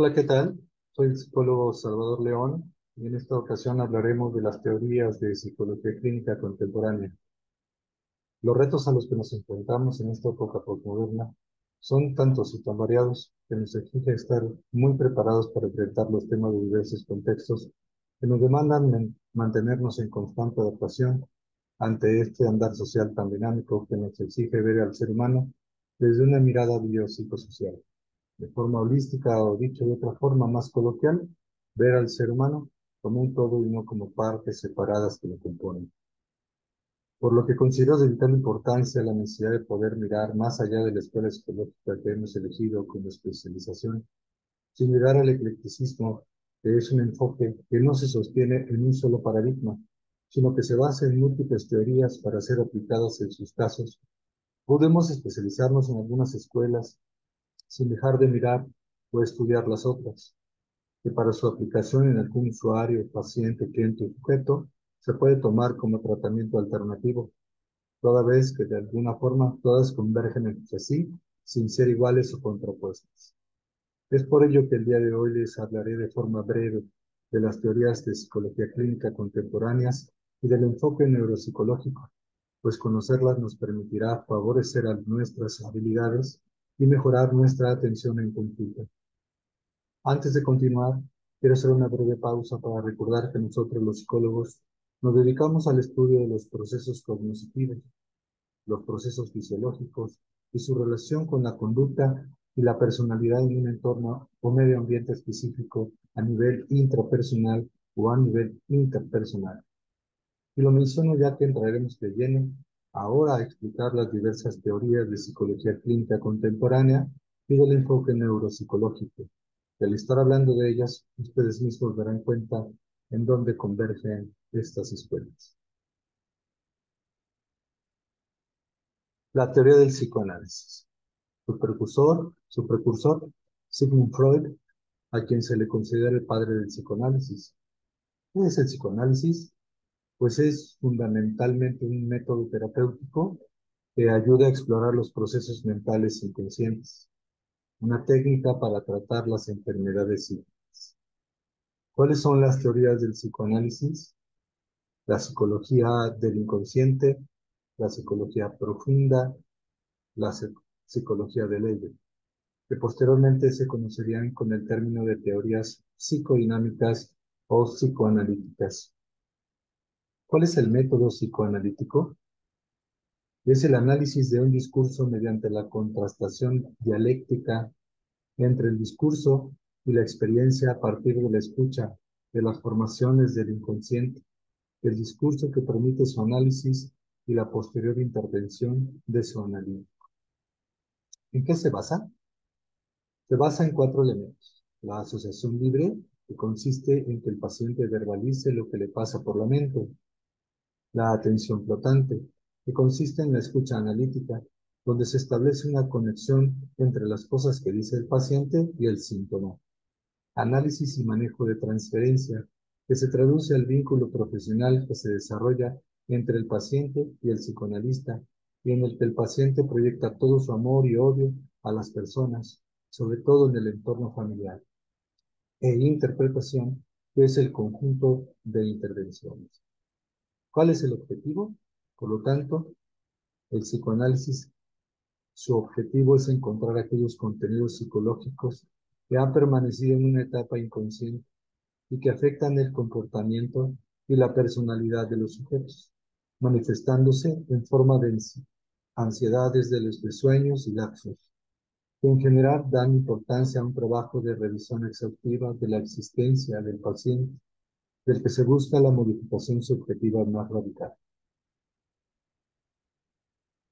Hola, ¿qué tal? Soy el psicólogo Salvador León y en esta ocasión hablaremos de las teorías de psicología clínica contemporánea. Los retos a los que nos enfrentamos en esta época postmoderna son tantos y tan variados que nos exige estar muy preparados para enfrentar los temas de diversos contextos que nos demandan mantenernos en constante adaptación ante este andar social tan dinámico que nos exige ver al ser humano desde una mirada biopsicosocial. De forma holística o dicho de otra forma más coloquial, ver al ser humano como un todo y no como partes separadas que lo componen. Por lo que considero de vital importancia la necesidad de poder mirar más allá de la escuela psicológica que hemos elegido como especialización, sin mirar al eclecticismo, que es un enfoque que no se sostiene en un solo paradigma, sino que se basa en múltiples teorías para ser aplicadas en sus casos. Podemos especializarnos en algunas escuelas sin dejar de mirar o estudiar las otras, que para su aplicación en algún usuario, paciente, cliente o sujeto, se puede tomar como tratamiento alternativo, toda vez que de alguna forma todas convergen entre sí, sin ser iguales o contrapuestas. Es por ello que el día de hoy les hablaré de forma breve de las teorías de psicología clínica contemporáneas y del enfoque neuropsicológico, pues conocerlas nos permitirá favorecer a nuestras habilidades y mejorar nuestra atención en consulta. Antes de continuar, quiero hacer una breve pausa para recordar que nosotros los psicólogos nos dedicamos al estudio de los procesos cognitivos, los procesos fisiológicos y su relación con la conducta y la personalidad en un entorno o medio ambiente específico a nivel intrapersonal o a nivel interpersonal. Y lo menciono ya que entraremos de lleno ahora a explicar las diversas teorías de psicología clínica contemporánea y del enfoque neuropsicológico. Y al estar hablando de ellas, ustedes mismos darán cuenta en dónde convergen estas escuelas. La teoría del psicoanálisis. Su precursor, Sigmund Freud, a quien se le considera el padre del psicoanálisis. ¿Qué es el psicoanálisis? Pues es fundamentalmente un método terapéutico que ayuda a explorar los procesos mentales inconscientes, una técnica para tratar las enfermedades psíquicas. ¿Cuáles son las teorías del psicoanálisis? La psicología del inconsciente, la psicología profunda, la psicología del ello, que posteriormente se conocerían con el término de teorías psicodinámicas o psicoanalíticas. ¿Cuál es el método psicoanalítico? Es el análisis de un discurso mediante la contrastación dialéctica entre el discurso y la experiencia a partir de la escucha de las formaciones del inconsciente, el discurso que permite su análisis y la posterior intervención de su analítico. ¿En qué se basa? Se basa en cuatro elementos. La asociación libre, que consiste en que el paciente verbalice lo que le pasa por la mente. La atención flotante, que consiste en la escucha analítica, donde se establece una conexión entre las cosas que dice el paciente y el síntoma. Análisis y manejo de transferencia, que se traduce al vínculo profesional que se desarrolla entre el paciente y el psicoanalista, y en el que el paciente proyecta todo su amor y odio a las personas, sobre todo en el entorno familiar. E interpretación, que es el conjunto de intervenciones. ¿Cuál es el objetivo? Por lo tanto, el psicoanálisis, su objetivo es encontrar aquellos contenidos psicológicos que han permanecido en una etapa inconsciente y que afectan el comportamiento y la personalidad de los sujetos, manifestándose en forma de ansiedades de sueños y lapsos, que en general dan importancia a un trabajo de revisión exhaustiva de la existencia del paciente, del que se busca la modificación subjetiva más radical.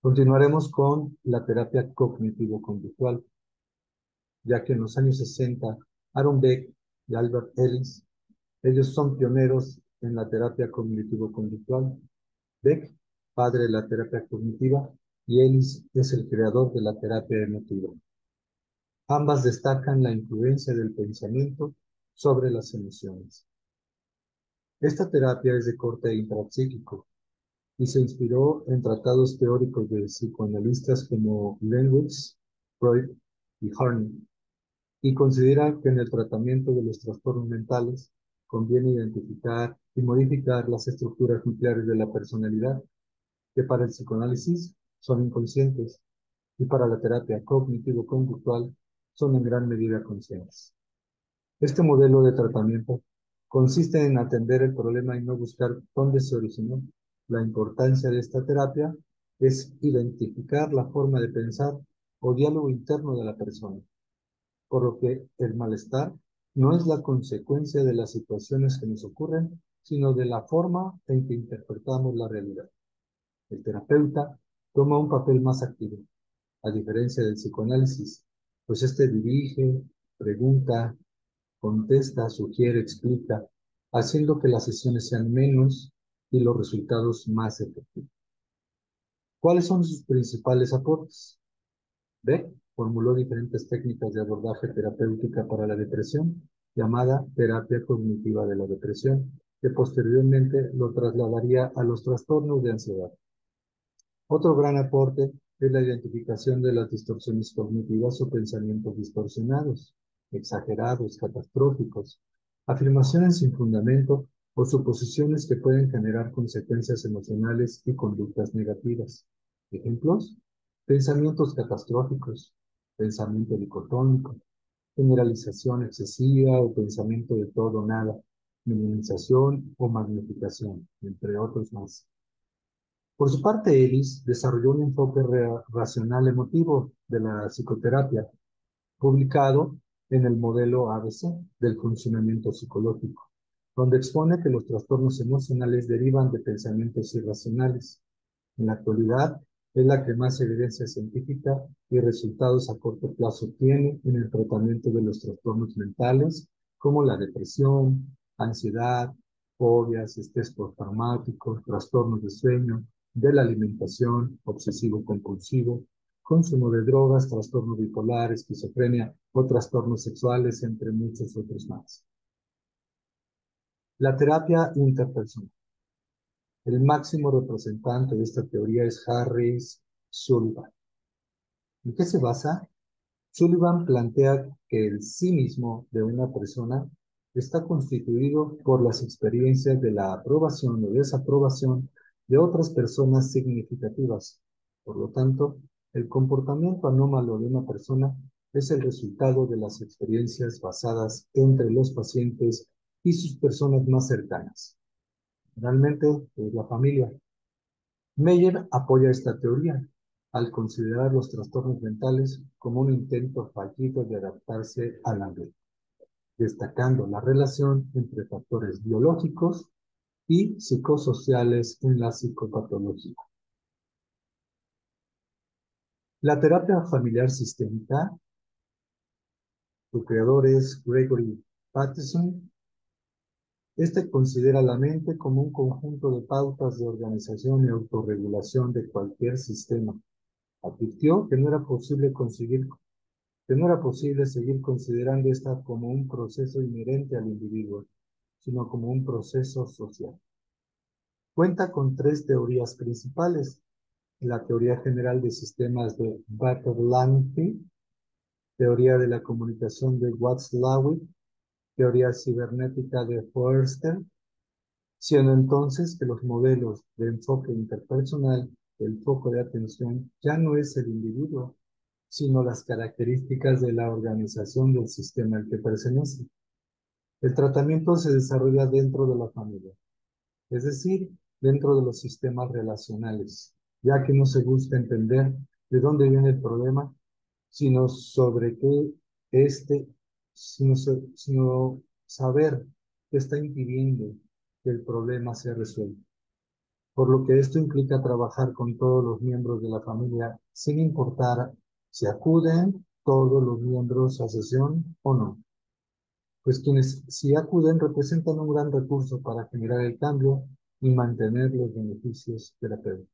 Continuaremos con la terapia cognitivo-conductual, ya que en los años 60, Aaron Beck y Albert Ellis, ellos son pioneros en la terapia cognitivo-conductual. Beck, padre de la terapia cognitiva, y Ellis es el creador de la terapia emotiva. Ambas destacan la influencia del pensamiento sobre las emociones. Esta terapia es de corte intrapsíquico y se inspiró en tratados teóricos de psicoanalistas como Lenwitz, Freud y Harney. y considera que en el tratamiento de los trastornos mentales conviene identificar y modificar las estructuras nucleares de la personalidad, que para el psicoanálisis son inconscientes y para la terapia cognitivo-conductual son en gran medida conscientes. Este modelo de tratamiento consiste en atender el problema y no buscar dónde se originó. La importancia de esta terapia es identificar la forma de pensar o diálogo interno de la persona, por lo que el malestar no es la consecuencia de las situaciones que nos ocurren, sino de la forma en que interpretamos la realidad. El terapeuta toma un papel más activo, a diferencia del psicoanálisis, pues este dirige, pregunta, contesta, sugiere, explica, haciendo que las sesiones sean menos y los resultados más efectivos. ¿Cuáles son sus principales aportes? Beck formuló diferentes técnicas de abordaje terapéutica para la depresión, llamada terapia cognitiva de la depresión, que posteriormente lo trasladaría a los trastornos de ansiedad. Otro gran aporte es la identificación de las distorsiones cognitivas o pensamientos distorsionados, exagerados, catastróficos, afirmaciones sin fundamento o suposiciones que pueden generar consecuencias emocionales y conductas negativas. Ejemplos: pensamientos catastróficos, pensamiento dicotómico, generalización excesiva o pensamiento de todo o nada, minimización o magnificación, entre otros más. Por su parte, Ellis desarrolló un enfoque racional emotivo de la psicoterapia, publicado en el modelo ABC del funcionamiento psicológico, donde expone que los trastornos emocionales derivan de pensamientos irracionales. En la actualidad, es la que más evidencia científica y resultados a corto plazo tiene en el tratamiento de los trastornos mentales, como la depresión, ansiedad, fobias, estrés postraumático, trastornos de sueño, de la alimentación, obsesivo-compulsivo, consumo de drogas, trastorno bipolar, esquizofrenia o trastornos sexuales, entre muchos otros más. La terapia interpersonal. El máximo representante de esta teoría es Harris Sullivan. ¿En qué se basa? Sullivan plantea que el sí mismo de una persona está constituido por las experiencias de la aprobación o desaprobación de otras personas significativas. Por lo tanto, el comportamiento anómalo de una persona es el resultado de las experiencias basadas entre los pacientes y sus personas más cercanas. Realmente es la familia. Meyer apoya esta teoría al considerar los trastornos mentales como un intento fallido de adaptarse al ambiente, destacando la relación entre factores biológicos y psicosociales en la psicopatología. La terapia familiar sistémica, su creador es Gregory Bateson. Este considera la mente como un conjunto de pautas de organización y autorregulación de cualquier sistema. Advirtió que no era posible seguir considerando esta como un proceso inherente al individuo, sino como un proceso social. Cuenta con tres teorías principales: la teoría general de sistemas de Bartolomé, teoría de la comunicación de Watzlawick, teoría cibernética de Forster, siendo entonces que los modelos de enfoque interpersonal, el foco de atención ya no es el individuo, sino las características de la organización del sistema al que pertenece. El tratamiento se desarrolla dentro de la familia, es decir, dentro de los sistemas relacionales, ya que no se busca entender de dónde viene el problema, sino sobre qué este, sino saber qué está impidiendo que el problema sea resuelto. Por lo que esto implica trabajar con todos los miembros de la familia, sin importar si acuden todos los miembros a sesión o no. Pues quienes sí acuden representan un gran recurso para generar el cambio y mantener los beneficios terapéuticos.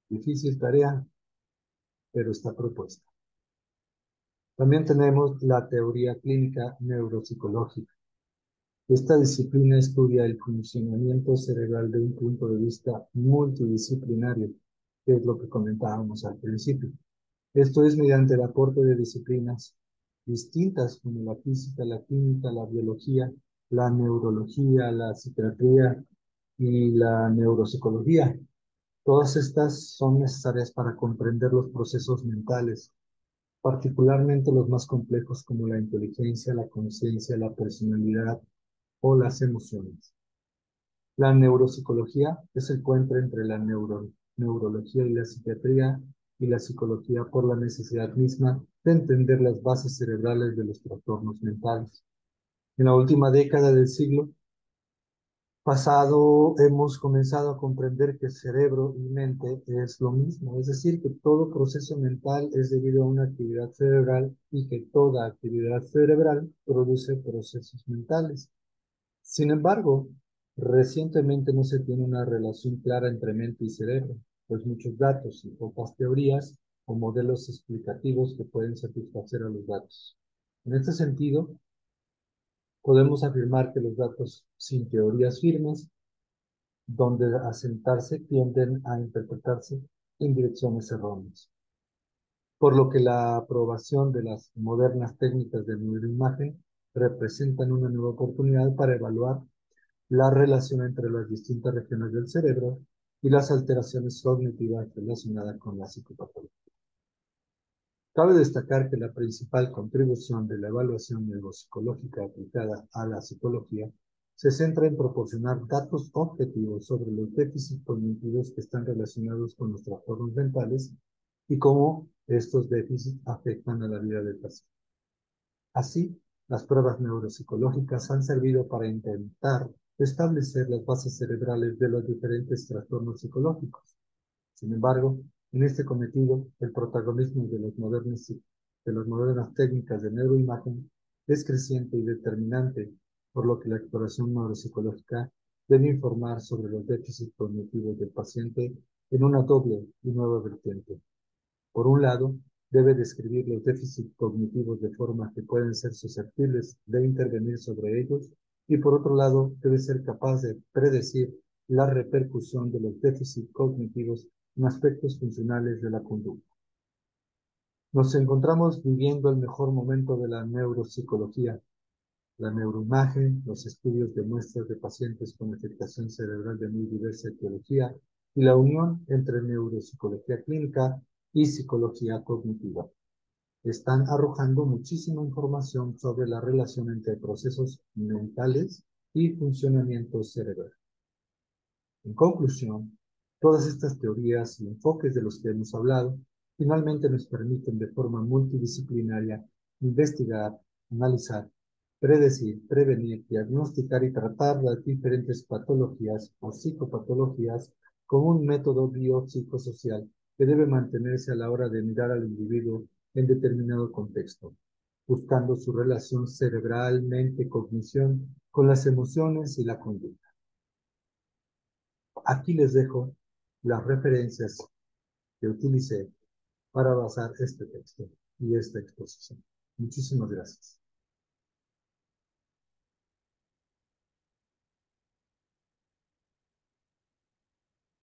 Difícil tarea, pero está propuesta. También tenemos la teoría clínica neuropsicológica. Esta disciplina estudia el funcionamiento cerebral de un punto de vista multidisciplinario, que es lo que comentábamos al principio. Esto es mediante el aporte de disciplinas distintas como la física, la química, la biología, la neurología, la psiquiatría y la neuropsicología. Todas estas son necesarias para comprender los procesos mentales, particularmente los más complejos como la inteligencia, la conciencia, la personalidad o las emociones. La neuropsicología es el puente entre la neurología y la psiquiatría y la psicología por la necesidad misma de entender las bases cerebrales de los trastornos mentales. En la última década del siglo pasado hemos comenzado a comprender que cerebro y mente es lo mismo, es decir, que todo proceso mental es debido a una actividad cerebral y que toda actividad cerebral produce procesos mentales. Sin embargo, recientemente no se tiene una relación clara entre mente y cerebro, pues muchos datos y pocas teorías o modelos explicativos que pueden satisfacer a los datos. En este sentido, podemos afirmar que los datos sin teorías firmes, donde asentarse, tienden a interpretarse en direcciones erróneas. Por lo que la aprobación de las modernas técnicas de neuroimagen representan una nueva oportunidad para evaluar la relación entre las distintas regiones del cerebro y las alteraciones cognitivas relacionadas con la psicopatología. Cabe destacar que la principal contribución de la evaluación neuropsicológica aplicada a la psicología se centra en proporcionar datos objetivos sobre los déficits cognitivos que están relacionados con los trastornos mentales y cómo estos déficits afectan a la vida del paciente. Así, las pruebas neuropsicológicas han servido para intentar establecer las bases cerebrales de los diferentes trastornos psicológicos. Sin embargo, en este cometido, el protagonismo de las modernas técnicas de neuroimagen es creciente y determinante, por lo que la exploración neuropsicológica debe informar sobre los déficits cognitivos del paciente en una doble y nueva vertiente. Por un lado, debe describir los déficits cognitivos de forma que pueden ser susceptibles de intervenir sobre ellos y por otro lado, debe ser capaz de predecir la repercusión de los déficits cognitivos en aspectos funcionales de la conducta. Nos encontramos viviendo el mejor momento de la neuropsicología. La neuroimagen, los estudios de muestras de pacientes con afectación cerebral de muy diversa etiología y la unión entre neuropsicología clínica y psicología cognitiva están arrojando muchísima información sobre la relación entre procesos mentales y funcionamiento cerebral. En conclusión, todas estas teorías y enfoques de los que hemos hablado finalmente nos permiten de forma multidisciplinaria investigar, analizar, predecir, prevenir, diagnosticar y tratar las diferentes patologías o psicopatologías como un método biopsicosocial que debe mantenerse a la hora de mirar al individuo en determinado contexto, buscando su relación cerebral, mente, cognición con las emociones y la conducta. Aquí les dejo las referencias que utilicé para basar este texto y esta exposición. Muchísimas gracias.